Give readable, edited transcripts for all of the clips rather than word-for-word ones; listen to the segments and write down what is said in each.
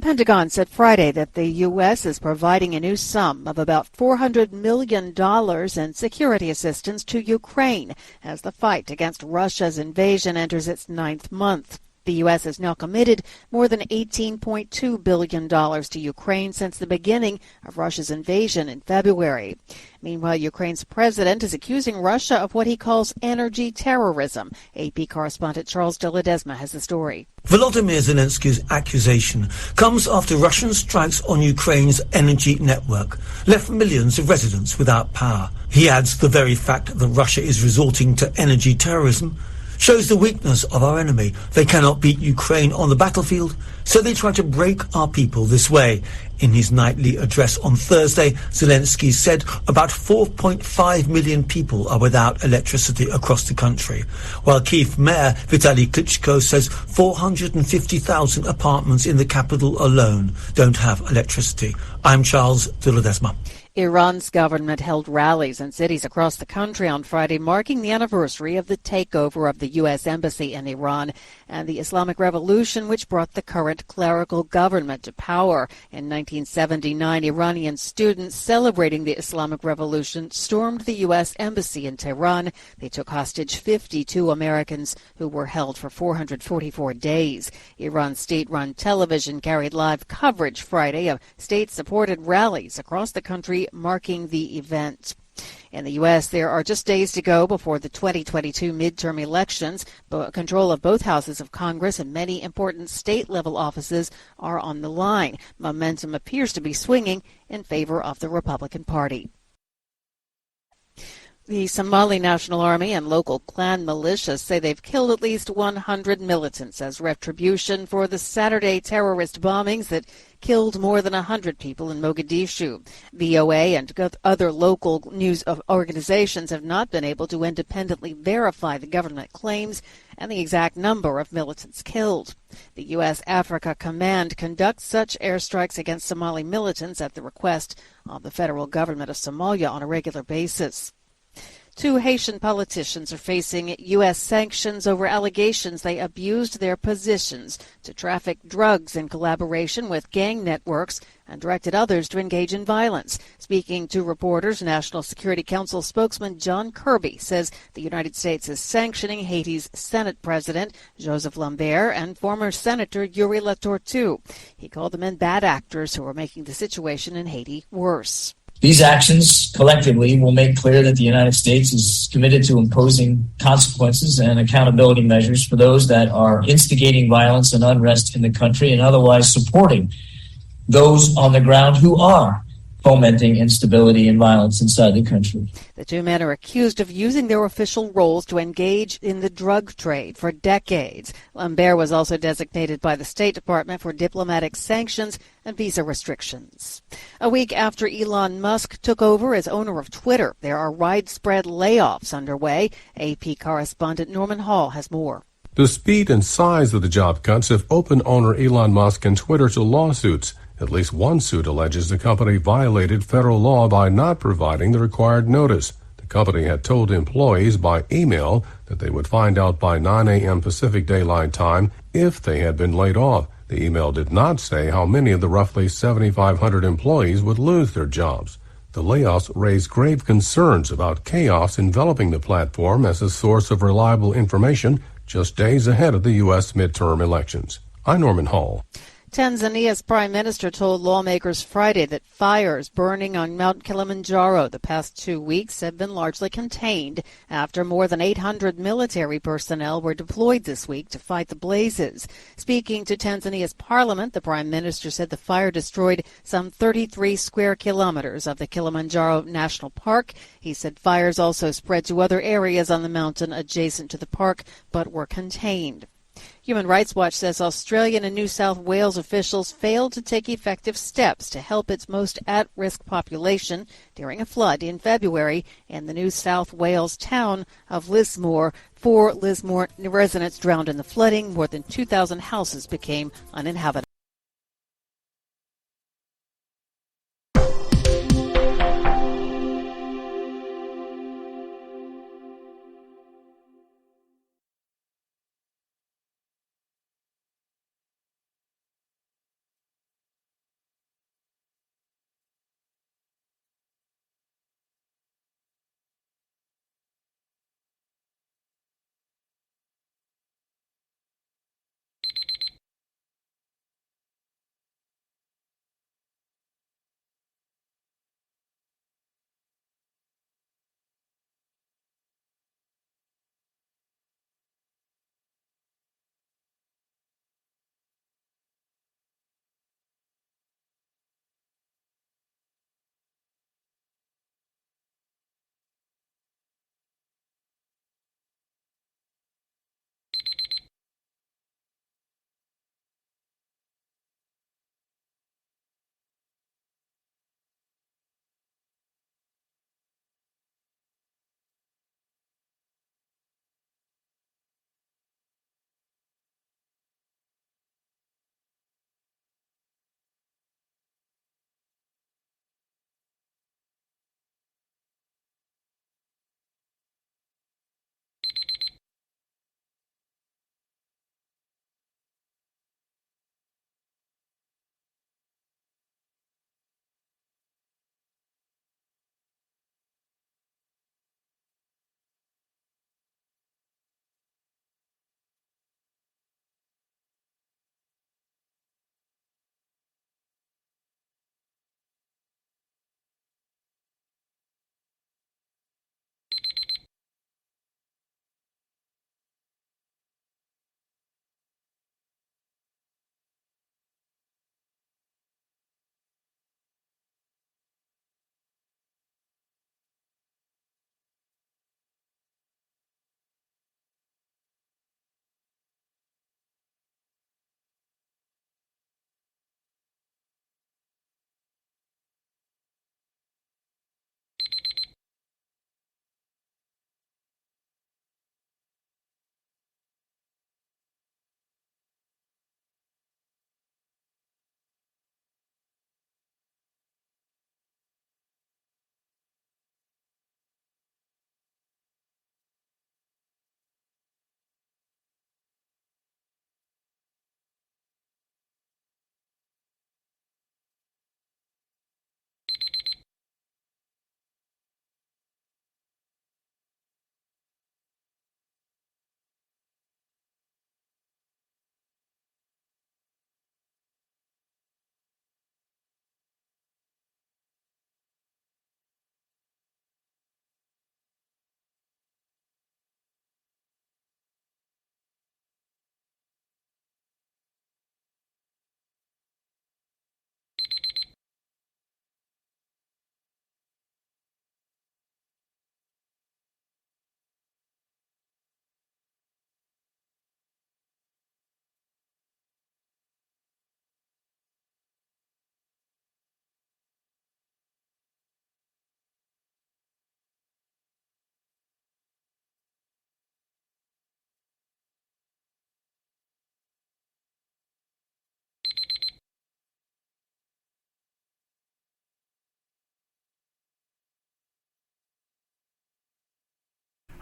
Pentagon said Friday that the U.S. is providing a new sum of about $400 million in security assistance to Ukraine as the fight against Russia's invasion enters its ninth month. The U.S. has now committed more than $18.2 billion to Ukraine since the beginning of Russia's invasion in February. Meanwhile, Ukraine's president is accusing Russia of what he calls energy terrorism. AP correspondent Charles de Ledesma has the story. Volodymyr Zelensky's accusation comes after Russian strikes on Ukraine's energy network left millions of residents without power. He adds the very fact that Russia is resorting to energy terrorism shows the weakness of our enemy. They cannot beat Ukraine on the battlefield, so they try to break our people this way. In his nightly address on Thursday, Zelensky said about 4.5 million people are without electricity across the country, while Kyiv Mayor Vitaly Klitschko says 450,000 apartments in the capital alone don't have electricity. I'm Charles de Ledesma. Iran's government held rallies in cities across the country on Friday, marking the anniversary of the takeover of the U.S. embassy in Iran and the Islamic Revolution, which brought the current clerical government to power. In 1979, Iranian students celebrating the Islamic Revolution stormed the U.S. embassy in Tehran. They took hostage 52 Americans who were held for 444 days. Iran's state-run television carried live coverage Friday of state-supported rallies across the country marking the event. In the U.S., there are just days to go before the 2022 midterm elections. Control of both houses of Congress and many important state-level offices are on the line. Momentum appears to be swinging in favor of the Republican Party. The Somali National Army and local clan militias say they've killed at least 100 militants as retribution for the Saturday terrorist bombings that killed more than 100 people in Mogadishu. VOA and other local news organizations have not been able to independently verify the government claims and the exact number of militants killed. The U.S. Africa Command conducts such airstrikes against Somali militants at the request of the federal government of Somalia on a regular basis. Two Haitian politicians are facing U.S. sanctions over allegations they abused their positions to traffic drugs in collaboration with gang networks and directed others to engage in violence. Speaking to reporters, National Security Council spokesman John Kirby says the United States is sanctioning Haiti's Senate President Joseph Lambert and former Senator Yuri Latortue. He called the men bad actors who are making the situation in Haiti worse. These actions collectively will make clear that the United States is committed to imposing consequences and accountability measures for those that are instigating violence and unrest in the country and otherwise supporting those on the ground who are fomenting instability and violence inside the country. The two men are accused of using their official roles to engage in the drug trade for decades. Lambert was also designated by the State Department for diplomatic sanctions and visa restrictions. A week after Elon Musk took over as owner of Twitter, there are widespread layoffs underway. AP correspondent Norman Hall has more. The speed and size of the job cuts have opened owner Elon Musk and Twitter to lawsuits. At least one suit alleges the company violated federal law by not providing the required notice. The company had told employees by email that they would find out by 9 a.m. Pacific Daylight Time if they had been laid off. The email did not say how many of the roughly 7,500 employees would lose their jobs. The layoffs raised grave concerns about chaos enveloping the platform as a source of reliable information just days ahead of the U.S. midterm elections. I'm Norman Hall. Tanzania's prime minister told lawmakers Friday that fires burning on Mount Kilimanjaro the past 2 weeks have been largely contained after more than 800 military personnel were deployed this week to fight the blazes. Speaking to Tanzania's parliament, the prime minister said the fire destroyed some 33 square kilometers of the Kilimanjaro National Park. He said fires also spread to other areas on the mountain adjacent to the park, but were contained. Human Rights Watch says Australian and New South Wales officials failed to take effective steps to help its most at-risk population during a flood in February in the New South Wales town of Lismore. 4 Lismore residents drowned in the flooding. More than 2,000 houses became uninhabitable.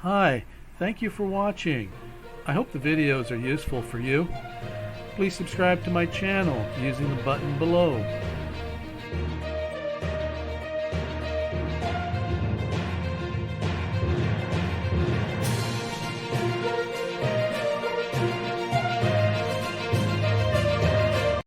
Hi, thank you for watching. I hope the videos are useful for you. Please subscribe to my channel using the button below.